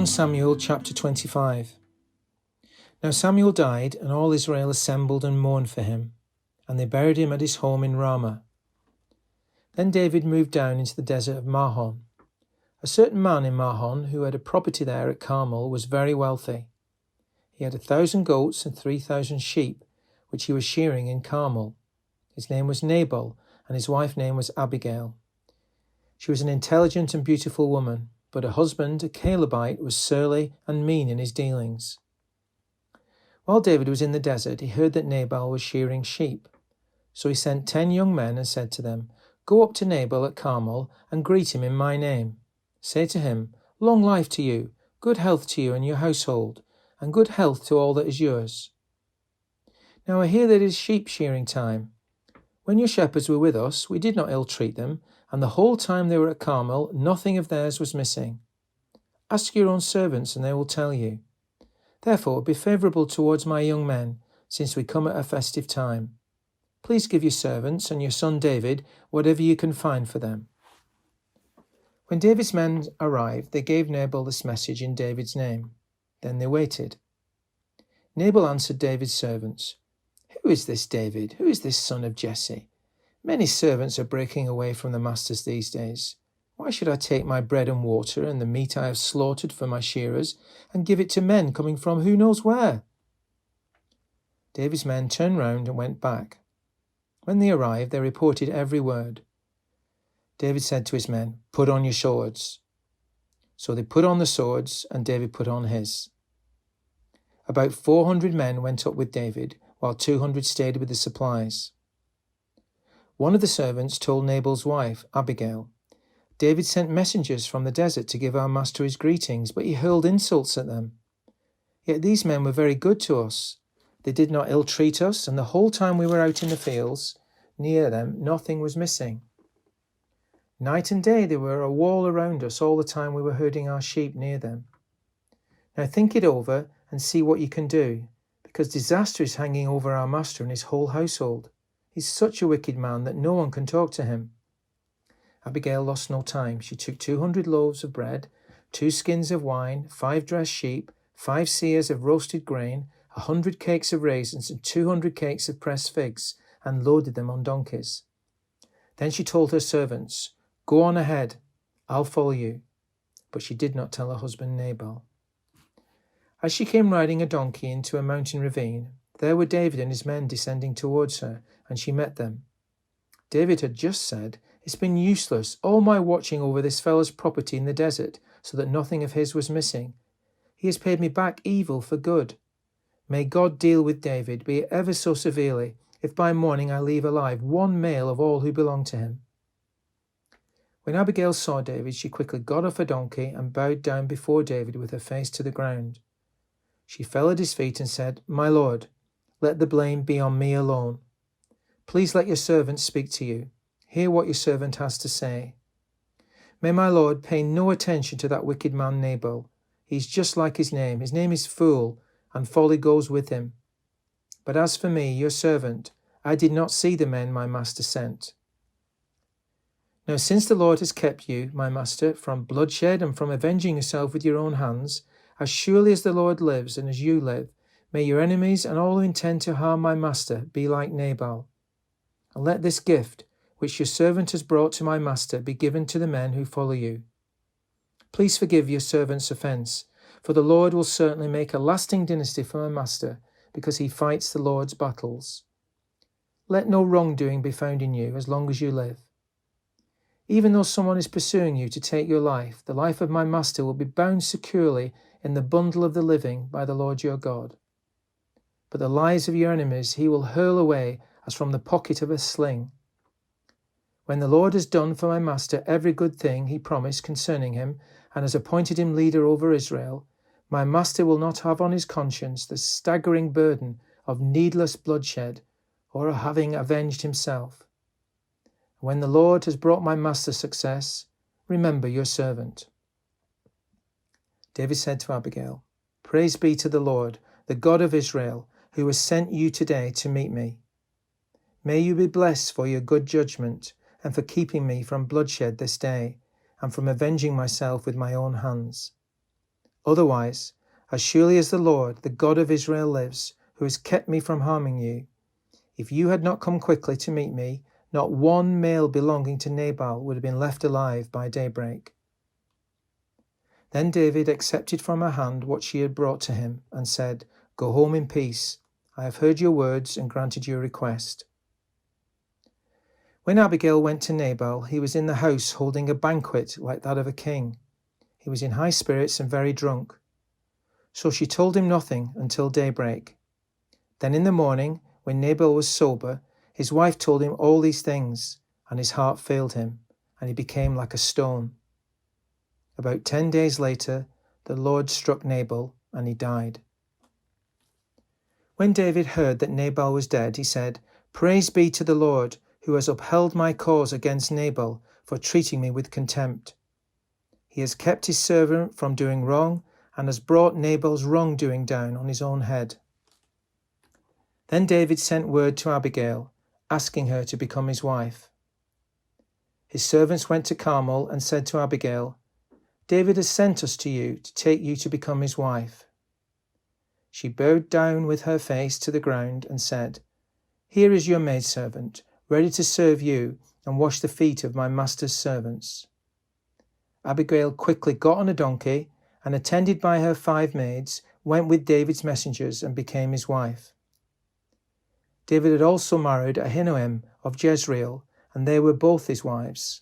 1 Samuel chapter 25. Now Samuel died, and all Israel assembled and mourned for him, and they buried him at his home in Ramah. Then David moved down into the desert of Maon. A certain man in Maon, who had a property there at Carmel, was very wealthy. He had 1,000 goats and 3,000 sheep, which he was shearing in Carmel. His name was Nabal, and his wife's name was Abigail. She was an intelligent and beautiful woman, but her husband, a Calebite, was surly and mean in his dealings. While David was in the desert, he heard that Nabal was shearing sheep. So he sent 10 young men and said to them, "Go up to Nabal at Carmel and greet him in my name. Say to him, 'Long life to you, good health to you and your household, and good health to all that is yours.' Now I hear that it is sheep shearing time. When your shepherds were with us, we did not ill-treat them, and the whole time they were at Carmel, nothing of theirs was missing. Ask your own servants, and they will tell you. Therefore, be favourable towards my young men, since we come at a festive time. Please give your servants and your son David whatever you can find for them." When David's men arrived, they gave Nabal this message in David's name. Then they waited. Nabal answered David's servants, "Who is this David? Who is this son of Jesse? Many servants are breaking away from the masters these days. Why should I take my bread and water and the meat I have slaughtered for my shearers and give it to men coming from who knows where?" David's men turned round and went back. When they arrived, they reported every word. David said to his men, "Put on your swords." So they put on the swords, and David put on his. About 400 men went up with David, while 200 stayed with the supplies. One of the servants told Nabal's wife, Abigail, "David sent messengers from the desert to give our master his greetings, but he hurled insults at them. Yet these men were very good to us. They did not ill-treat us, and the whole time we were out in the fields, near them, nothing was missing. Night and day they were a wall around us all the time we were herding our sheep near them. Now think it over and see what you can do, because disaster is hanging over our master and his whole household. He's such a wicked man that no one can talk to him." Abigail lost no time. She took 200 loaves of bread, 2 skins of wine, 5 dressed sheep, 5 seahs of roasted grain, 100 cakes of raisins, and 200 cakes of pressed figs, and loaded them on donkeys. Then she told her servants, "Go on ahead, I'll follow you." But she did not tell her husband Nabal. As she came riding a donkey into a mountain ravine, there were David and his men descending towards her, and she met them. David had just said, "It's been useless, all my watching over this fellow's property in the desert, so that nothing of his was missing. He has paid me back evil for good. May God deal with David, be it ever so severely, if by morning I leave alive one male of all who belong to him." When Abigail saw David, she quickly got off her donkey and bowed down before David with her face to the ground. She fell at his feet and said, "My lord, let the blame be on me alone. Please let your servant speak to you. Hear what your servant has to say. May my lord pay no attention to that wicked man Nabal. He's just like his name. His name is Fool, and folly goes with him. But as for me, your servant, I did not see the men my master sent. Now since the Lord has kept you, my master, from bloodshed and from avenging yourself with your own hands, as surely as the Lord lives and as you live, may your enemies and all who intend to harm my master be like Nabal. And let this gift, which your servant has brought to my master, be given to the men who follow you. Please forgive your servant's offence, for the Lord will certainly make a lasting dynasty for my master, because he fights the Lord's battles. Let no wrongdoing be found in you as long as you live. Even though someone is pursuing you to take your life, the life of my master will be bound securely in the bundle of the living by the Lord your God. But the lives of your enemies he will hurl away as from the pocket of a sling. When the Lord has done for my master every good thing he promised concerning him, and has appointed him leader over Israel, my master will not have on his conscience the staggering burden of needless bloodshed, or of having avenged himself. When the Lord has brought my master success, remember your servant." David said to Abigail, "Praise be to the Lord, the God of Israel, who has sent you today to meet me. May you be blessed for your good judgment and for keeping me from bloodshed this day and from avenging myself with my own hands. Otherwise, as surely as the Lord, the God of Israel lives, who has kept me from harming you, if you had not come quickly to meet me, not one male belonging to Nabal would have been left alive by daybreak." Then David accepted from her hand what she had brought to him and said, "Go home in peace. I have heard your words and granted your request." When Abigail went to Nabal, he was in the house holding a banquet like that of a king. He was in high spirits and very drunk. So she told him nothing until daybreak. Then in the morning, when Nabal was sober, his wife told him all these things, and his heart failed him, and he became like a stone. About 10 days later, the Lord struck Nabal, and he died. When David heard that Nabal was dead, he said, "Praise be to the Lord, who has upheld my cause against Nabal for treating me with contempt. He has kept his servant from doing wrong and has brought Nabal's wrongdoing down on his own head." Then David sent word to Abigail, asking her to become his wife. His servants went to Carmel and said to Abigail, "David has sent us to you to take you to become his wife." She bowed down with her face to the ground and said, "Here is your maidservant, ready to serve you and wash the feet of my master's servants." Abigail quickly got on a donkey and, attended by her 5 maids, went with David's messengers and became his wife. David had also married Ahinoam of Jezreel, and they were both his wives.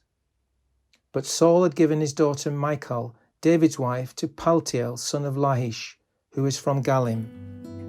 But Saul had given his daughter Michal, David's wife, to Paltiel, son of Lahish, who was from Galim.